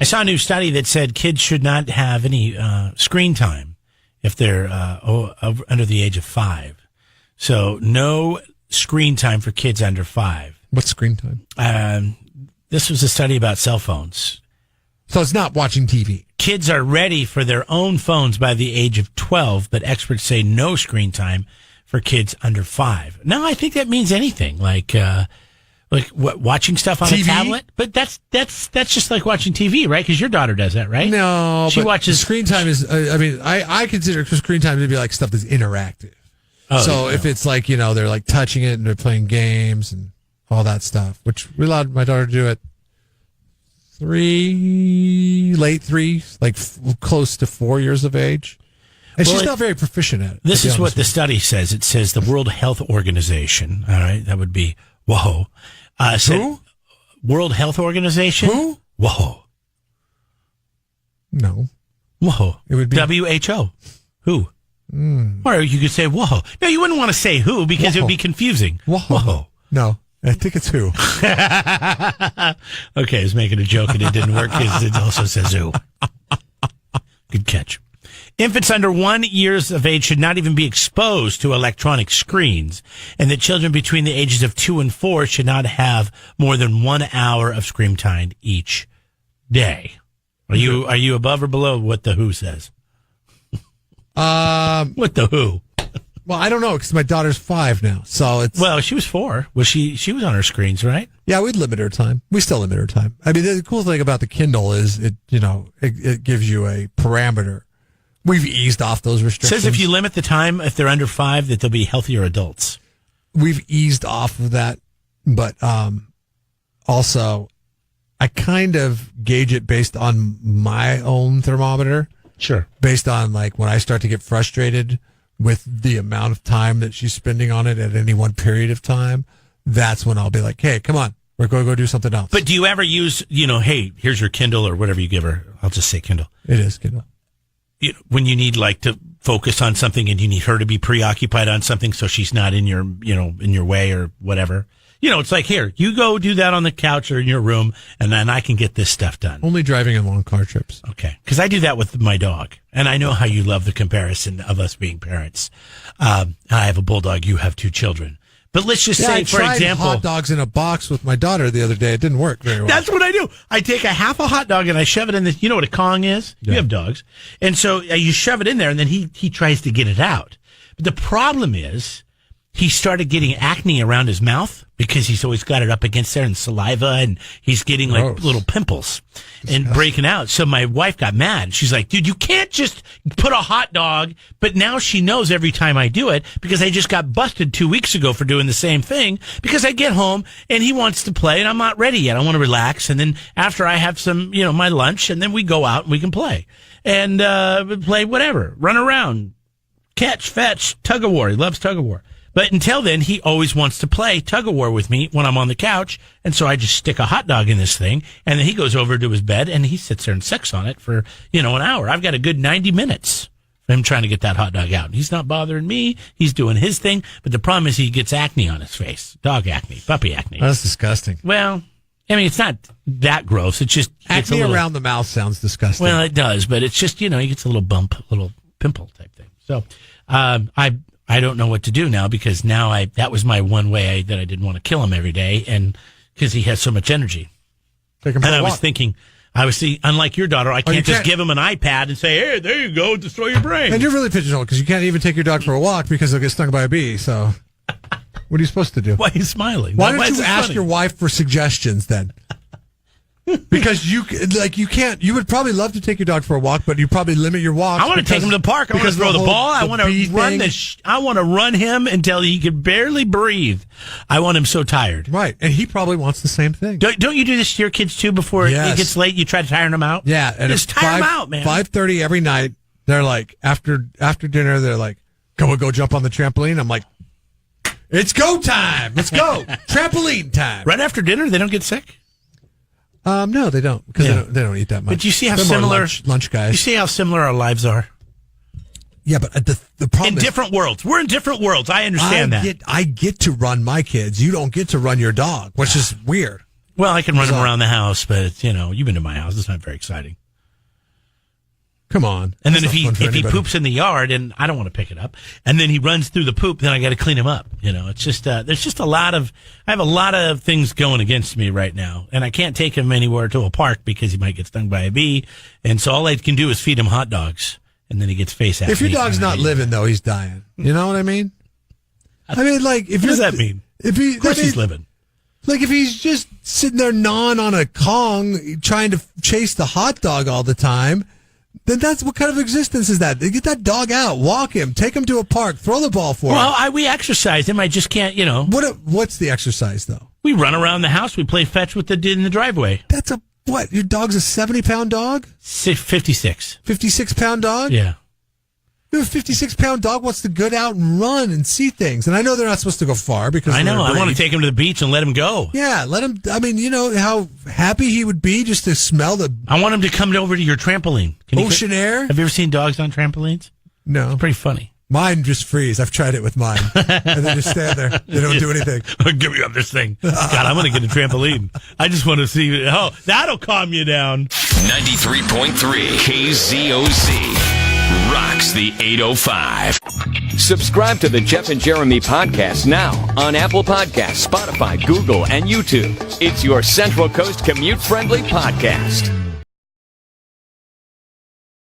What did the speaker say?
I saw a new study that said kids should not have any screen time if they're under the age of 5. So no screen time for kids under 5. What's screen time? This was a study about cell phones. So it's not watching TV. Kids are ready for their own phones by the age of 12, but experts say no screen time for kids under 5. No, I think that means anything, like watching stuff on TV? a tablet. But that's just like watching TV, right? Because your daughter does that, right? No, she but watches screen time is. I consider screen time to be like stuff that's interactive. Oh, so if it's like they're like touching it and they're playing games and all that stuff, which we allowed my daughter to do at late 3, like close to 4 years of age. And she's not very proficient at it. This is what the study says. It says the World Health Organization, all right, that would be WHO. Who? World Health Organization? Who? WHO. No. WHO. It would be WHO. Who? Or you could say WHO. No, you wouldn't want to say who because it would be confusing. WHO. No, I think it's who. Okay, I was making a joke and it didn't work because it also says who. Good catch. Infants under 1 year of age should not even be exposed to electronic screens, and that children between the ages of 2 and 4 should not have more than 1 hour of screen time each day. Are you above or below what the WHO says? What the WHO? Well, I don't know because my daughter's 5 now, so it's. Well, she was 4. Was she was on her screens, right? Yeah, we'd limit her time. We still limit her time. I mean, the cool thing about the Kindle is it gives you a parameter. We've eased off those restrictions. It says if you limit the time, if they're under 5, that they'll be healthier adults. We've eased off of that, but also I kind of gauge it based on my own thermometer. Sure. Based on like when I start to get frustrated with the amount of time that she's spending on it at any one period of time, that's when I'll be like, hey, come on, we're going to go do something else. But do you ever use, hey, here's your Kindle or whatever you give her. I'll just say Kindle. It is Kindle. When you need like to focus on something and you need her to be preoccupied on something so she's not in your, in your way or whatever. It's like, here, you go do that on the couch or in your room and then I can get this stuff done. Only driving in long car trips. Okay. Because I do that with my dog. And I know how you love the comparison of us being parents. I have a bulldog. You have 2 children. But let's just say, for example, hot dogs in a box with my daughter the other day. It didn't work very well. That's what I do. I take a half a hot dog and I shove it in you know what a Kong is? Yeah. You have dogs. And so you shove it in there and then he tries to get it out. But the problem is he started getting acne around his mouth because he's always got it up against there and saliva and he's getting like little pimples and breaking out. So my wife got mad. She's like, dude, you can't just put a hot dog. But now she knows every time I do it because I just got busted 2 weeks ago for doing the same thing because I get home and he wants to play and I'm not ready yet. I want to relax. And then after I have some, my lunch and then we go out and we can play and play whatever, run around, catch, fetch, tug of war. He loves tug of war. But until then, he always wants to play tug-of-war with me when I'm on the couch. And so I just stick a hot dog in this thing. And then he goes over to his bed and he sits there and sucks on it for, an hour. I've got a good 90 minutes for him trying to get that hot dog out. He's not bothering me. He's doing his thing. But the problem is he gets acne on his face. Dog acne, puppy acne. That's disgusting. Well, I mean, it's not that gross. It's just acne around the mouth sounds disgusting. Well, it does. But it's just, he gets a little bump, a little pimple type thing. So I don't know what to do now because now that was my one way that I didn't want to kill him every day and because he has so much energy. Take him for a walk. Was thinking, unlike your daughter, I can't just give him an iPad and say, hey, there you go, destroy your brain. And you're really pigeonholed because you can't even take your dog for a walk because he'll get stung by a bee. So what are you supposed to do? Why are you smiling? Why don't you ask your wife for suggestions then? Because you can't. You would probably love to take your dog for a walk, but you probably limit your walks. I want to take him to the park. I want to throw the ball. I want to run I want to run him until he can barely breathe. I want him so tired. Right, and he probably wants the same thing. Don't you do this to your kids too? Before it gets late, you try to tire them out. Yeah, and just tire them out, man. 5:30 every night. They're like after dinner. They're like, "Can we go jump on the trampoline?" I'm like, "It's go time. Let's go trampoline time." Right after dinner, they don't get sick. No, they don't because they don't eat that much. But you see how similar lunch guys. You see how similar our lives are. Yeah, but the problem in different worlds. We're in different worlds. I understand that. I get to run my kids. You don't get to run your dog, which is weird. Well, I can run him around the house, but it's, you've been to my house. It's not very exciting. Come on. And then if he poops in the yard, and I don't want to pick it up, and then he runs through the poop, then I got to clean him up. It's just there's just I have a lot of things going against me right now, and I can't take him anywhere to a park because he might get stung by a bee, and so all I can do is feed him hot dogs, and then he gets face at me. If your dog's not living though, he's dying. You know what I mean? I mean, like, if what does that mean? Of course he's living. Like, if he's just sitting there gnawing on a Kong trying to chase the hot dog all the time, then that's what kind of existence is that? Get that dog out, walk him, take him to a park, throw the ball for him. Well, we exercise him. I just can't, What's the exercise, though? We run around the house. We play fetch with in the driveway. That's what? Your dog's a 70-pound dog? 56. 56-pound dog? Yeah. Your 56-pound dog wants to get out and run and see things. And I know they're not supposed to go far because I know. I want to take him to the beach and let him go. Yeah, let him. I mean, you know how happy he would be just to smell the... I want him to come over to your trampoline. Ocean air? Have you ever seen dogs on trampolines? No. It's pretty funny. Mine just freeze. I've tried it with mine. And they just stand there. They don't do anything. Give me up this thing. God, I'm going to get a trampoline. I just want to see... Oh, that'll calm you down. 93.3 KZOZ. Rocks the 805. Subscribe to the Jeff and Jeremy podcast now on Apple Podcasts, Spotify, Google, and YouTube. It's your Central Coast commute-friendly podcast.